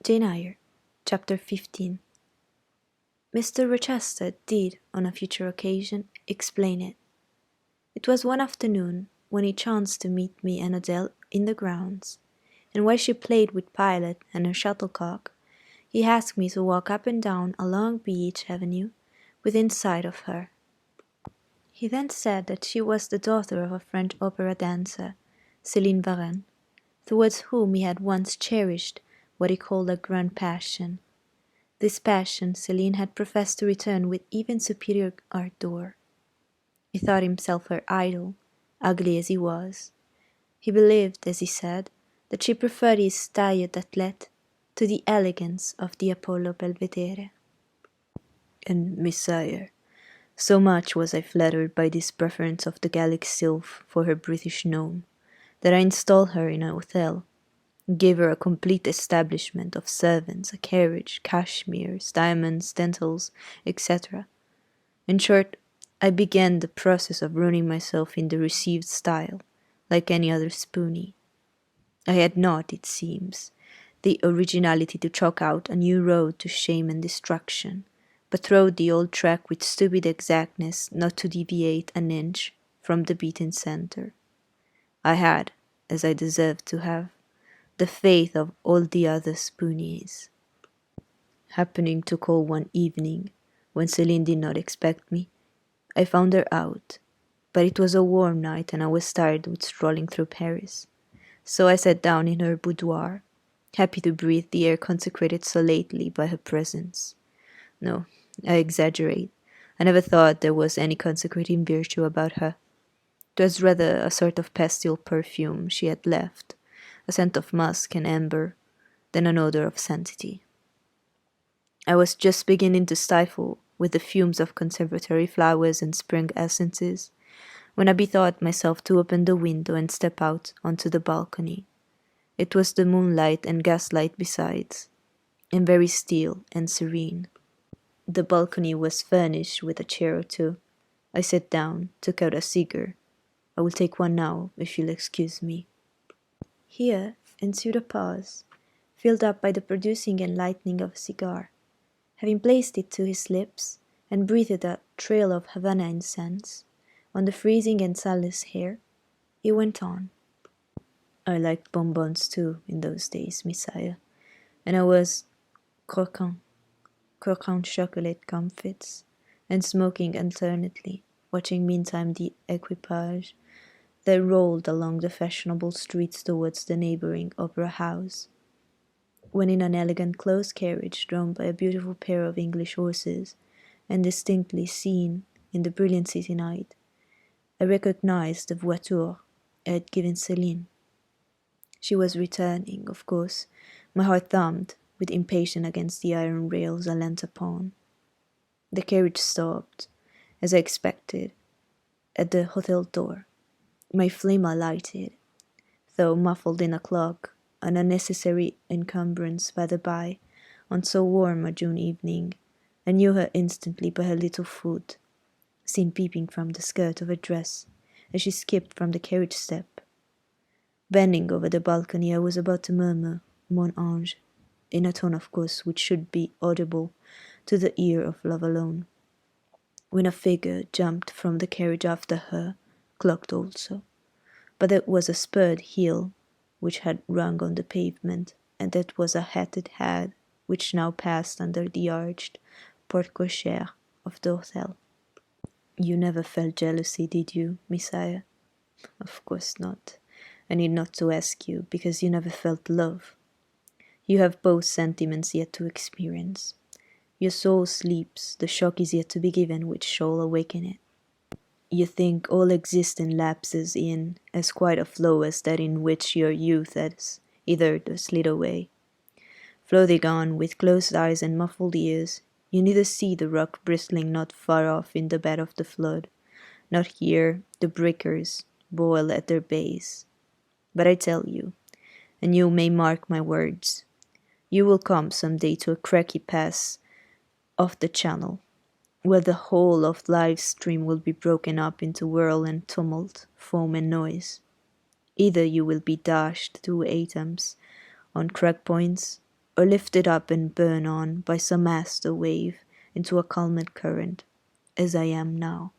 Jane Eyre, Chapter 15. Mr. Rochester did, on a future occasion, explain it. It was one afternoon when he chanced to meet me and Adele in the grounds, and while she played with Pilot and her shuttlecock, he asked me to walk up and down a long beech avenue within sight of her. He then said that she was the daughter of a French opera dancer, Celine, towards whom he had once cherished what he called a grand passion. This passion Celine had professed to return with even superior ardour. He thought himself her idol, ugly as he was. He believed, as he said, that she preferred his taille d'athlète to the elegance of the Apollo Belvedere. And Miss Eyre, so much was I flattered by this preference of the Gallic sylph for her British gnome, that I installed her in an hotel, gave her a complete establishment of servants, a carriage, cashmeres, diamonds, dentals, etc. In short, I began the process of ruining myself in the received style, like any other spoony. I had not, it seems, the originality to chalk out a new road to shame and destruction, but trod the old track with stupid exactness not to deviate an inch from the beaten centre. I had, as I deserved to have, the faith of all the other spoonies. Happening to call one evening, when Celine did not expect me, I found her out, but it was a warm night and I was tired with strolling through Paris. So I sat down in her boudoir, happy to breathe the air consecrated so lately by her presence. No, I exaggerate. I never thought there was any consecrating virtue about her. It was rather a sort of pastel perfume she had left, a scent of musk and amber, than an odor of sanctity. I was just beginning to stifle with the fumes of conservatory flowers and spring essences, when I bethought myself to open the window and step out onto the balcony. It was the moonlight and gaslight besides, and very still and serene. The balcony was furnished with a chair or two. I sat down, took out a cigar. I will take one now, if you'll excuse me. Here ensued a pause, filled up by the producing and lighting of a cigar. Having placed it to his lips, and breathed a trail of Havana incense on the freezing and sunless hair, he went on. I liked bonbons too in those days, Messiah, and I was croquant chocolate comfits, and smoking alternately, watching meantime the equipage that rolled along the fashionable streets towards the neighbouring opera house. When in an elegant close carriage drawn by a beautiful pair of English horses, and distinctly seen in the brilliant city night, I recognized the voiture I had given Celine. She was returning, of course. My heart thumped with impatience against the iron rails I leant upon. The carriage stopped, as I expected, at the hotel door. My flame lighted, though muffled in a cloak, an unnecessary encumbrance by the by, on so warm a June evening. I knew her instantly by her little foot, seen peeping from the skirt of her dress as she skipped from the carriage step. Bending over the balcony, I was about to murmur, Mon ange, in a tone of course which should be audible to the ear of love alone, when a figure jumped from the carriage after her, clocked also. But it was a spurred heel which had rung on the pavement, and that was a hatted head which now passed under the arched porte-cochere of the hotel. You never felt jealousy, did you, Messiah? Of course not. I need not to ask you, because you never felt love. You have both sentiments yet to experience. Your soul sleeps, the shock is yet to be given which shall awaken it. You think all existence lapses in as quite a flow as that in which your youth has hitherto slid away. Floating on with closed eyes and muffled ears, you neither see the rock bristling not far off in the bed of the flood, nor hear the breakers boil at their base. But I tell you, and you may mark my words, you will come some day to a cracky pass of the channel, where the whole of life's stream will be broken up into whirl and tumult, foam and noise. Either you will be dashed to atoms on crack points, or lifted up and borne on by some master wave into a calmed current, as I am now.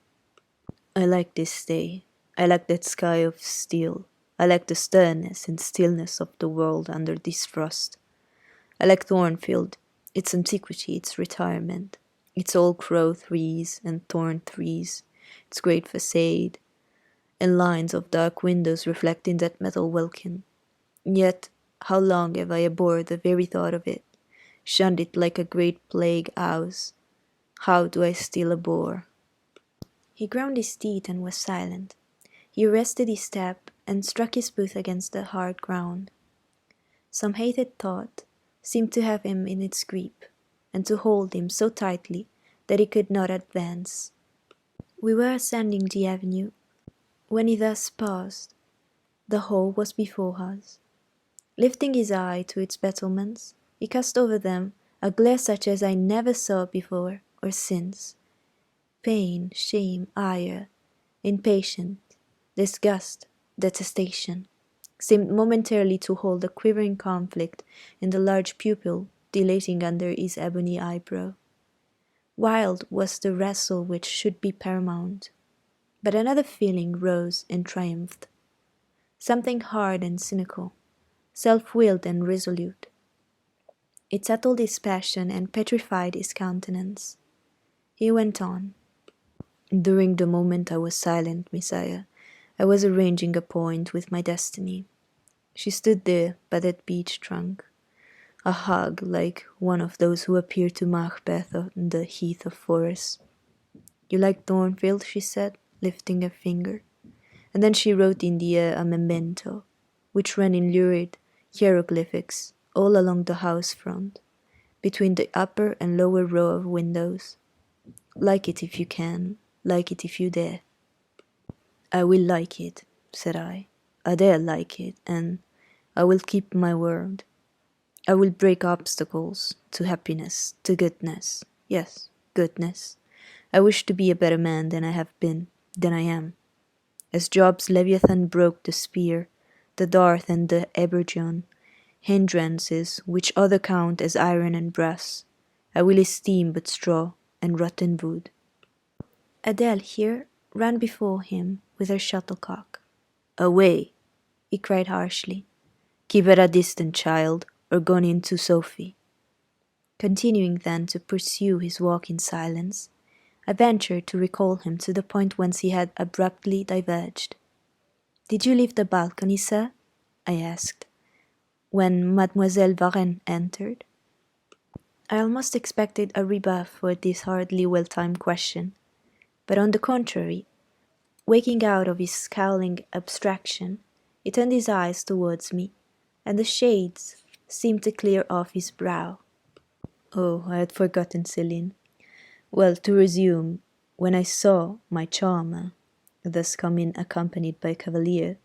I like this day. I like that sky of steel. I like the sternness and stillness of the world under this frost. I like Thornfield, its antiquity, its retirement, its old crow trees and thorn trees, its great facade, and lines of dark windows reflecting that metal welkin. Yet, how long have I abhorred the very thought of it, shunned it like a great plague house? How do I still abhor? He ground his teeth and was silent. He arrested his step and struck his boot against the hard ground. Some hated thought seemed to have him in its grip, and to hold him so tightly that he could not advance. We were ascending the avenue, when he thus paused. The hall was before us. Lifting his eye to its battlements, he cast over them a glare such as I never saw before or since. Pain, shame, ire, impatience, disgust, detestation, seemed momentarily to hold a quivering conflict in the large pupil dilating under his ebony eyebrow. Wild was the wrestle which should be paramount. But another feeling rose and triumphed. Something hard and cynical, self-willed and resolute. It settled his passion and petrified his countenance. He went on. During the moment I was silent, Messiah, I was arranging a point with my destiny. She stood there by that beech trunk, a hug like one of those who appear to Macbeth on the heath of Forres. You like Thornfield, she said, lifting a finger. And then she wrote in the air a memento, which ran in lurid hieroglyphics all along the house front, between the upper and lower row of windows. Like it if you can, like it if you dare. I will like it, said I. Adele like it, and I will keep my word. I will break obstacles to happiness, to goodness. Yes, goodness. I wish to be a better man than I have been, than I am. As Job's Leviathan broke the spear, the dart and the ebergion, hindrances which other count as iron and brass, I will esteem but straw and rotten wood. Adele here ran before him with her shuttlecock. Away, he cried harshly. Keep at a distance, child, or gone in to Sophie. Continuing then to pursue his walk in silence, I ventured to recall him to the point whence he had abruptly diverged. Did you leave the balcony, sir? I asked, when Mademoiselle Varenne entered. I almost expected a rebuff for this hardly well-timed question, but on the contrary, waking out of his scowling abstraction, he turned his eyes towards me, and the shades seemed to clear off his brow. Oh, I had forgotten Celine. Well, to resume, when I saw my charmer thus come in accompanied by a cavalier,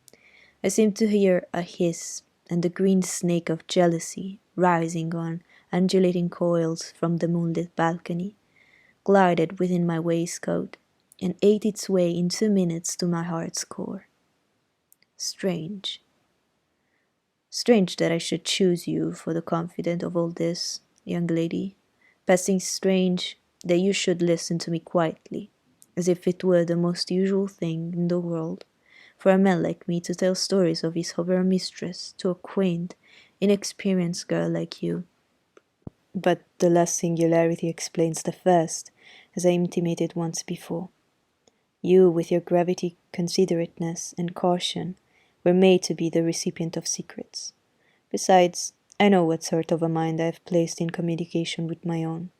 I seemed to hear a hiss, and the green snake of jealousy, rising on undulating coils from the moonlit balcony, glided within my waistcoat, and ate its way in 2 minutes to my heart's core. Strange. Strange that I should choose you for the confidant of all this, young lady. Passing strange that you should listen to me quietly, as if it were the most usual thing in the world for a man like me to tell stories of his hover mistress to a quaint, inexperienced girl like you. But the last singularity explains the first, as I intimated once before. You, with your gravity, considerateness, and caution, were made to be the recipient of secrets. Besides, I know what sort of a mind I have placed in communication with my own.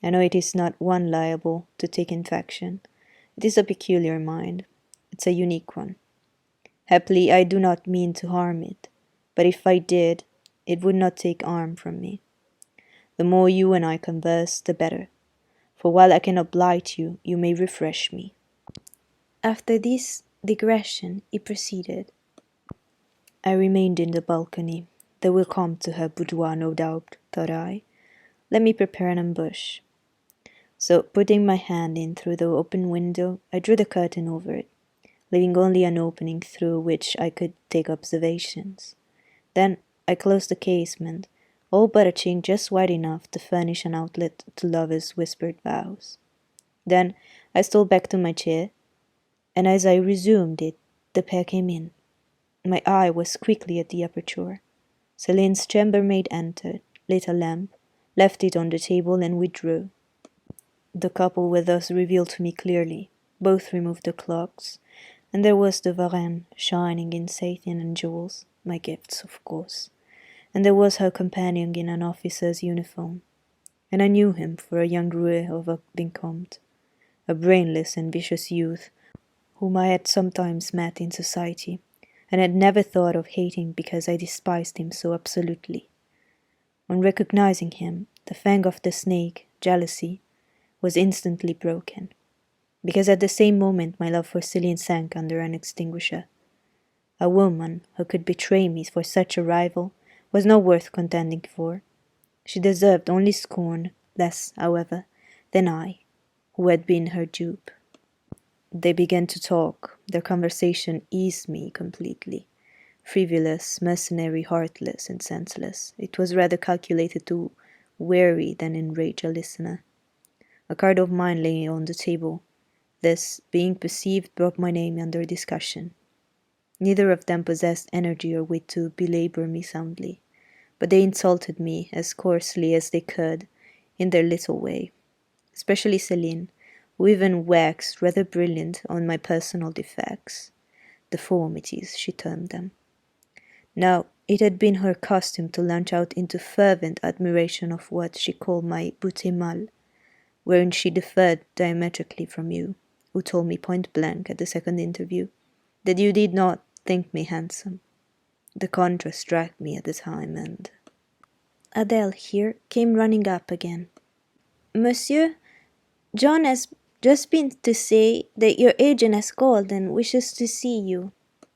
I know it is not one liable to take infection. It is a peculiar mind. It's a unique one. Happily, I do not mean to harm it, but if I did, it would not take harm from me. The more you and I converse, the better, for while I cannot blight you, you may refresh me. After this digression, he proceeded. I remained in the balcony. They will come to her boudoir, no doubt, thought I. Let me prepare an ambush. So, putting my hand in through the open window, I drew the curtain over it, leaving only an opening through which I could take observations. Then I closed the casement, all but a chink just wide enough to furnish an outlet to lovers' whispered vows. Then I stole back to my chair, and as I resumed it, the pair came in. My eye was quickly at the aperture. Celine's chambermaid entered, lit a lamp, left it on the table, and withdrew. The couple were thus revealed to me clearly. Both removed their cloaks, and there was the Varenne shining in satin and jewels, my gifts, of course, and there was her companion in an officer's uniform, and I knew him for a young roué of a vicomte, a brainless and vicious youth whom I had sometimes met in society, and had never thought of hating because I despised him so absolutely. On recognizing him, the fang of the snake, jealousy, was instantly broken, because at the same moment my love for Celine sank under an extinguisher. A woman who could betray me for such a rival was not worth contending for. She deserved only scorn, less, however, than I, who had been her dupe. They began to talk. Their conversation eased me completely. Frivolous, mercenary, heartless, and senseless, it was rather calculated to weary than enrage a listener. A card of mine lay on the table. This, being perceived, brought my name under discussion. Neither of them possessed energy or wit to belabor me soundly, but they insulted me as coarsely as they could, in their little way, especially Celine, who even waxed rather brilliant on my personal defects, deformities, she termed them. Now, it had been her custom to launch out into fervent admiration of what she called my beauté mâle, wherein she differed diametrically from you, who told me point blank at the second interview that you did not think me handsome. The contrast struck me at the time, and Adele here came running up again. Monsieur, John has just been to say that your agent has called and wishes to see you.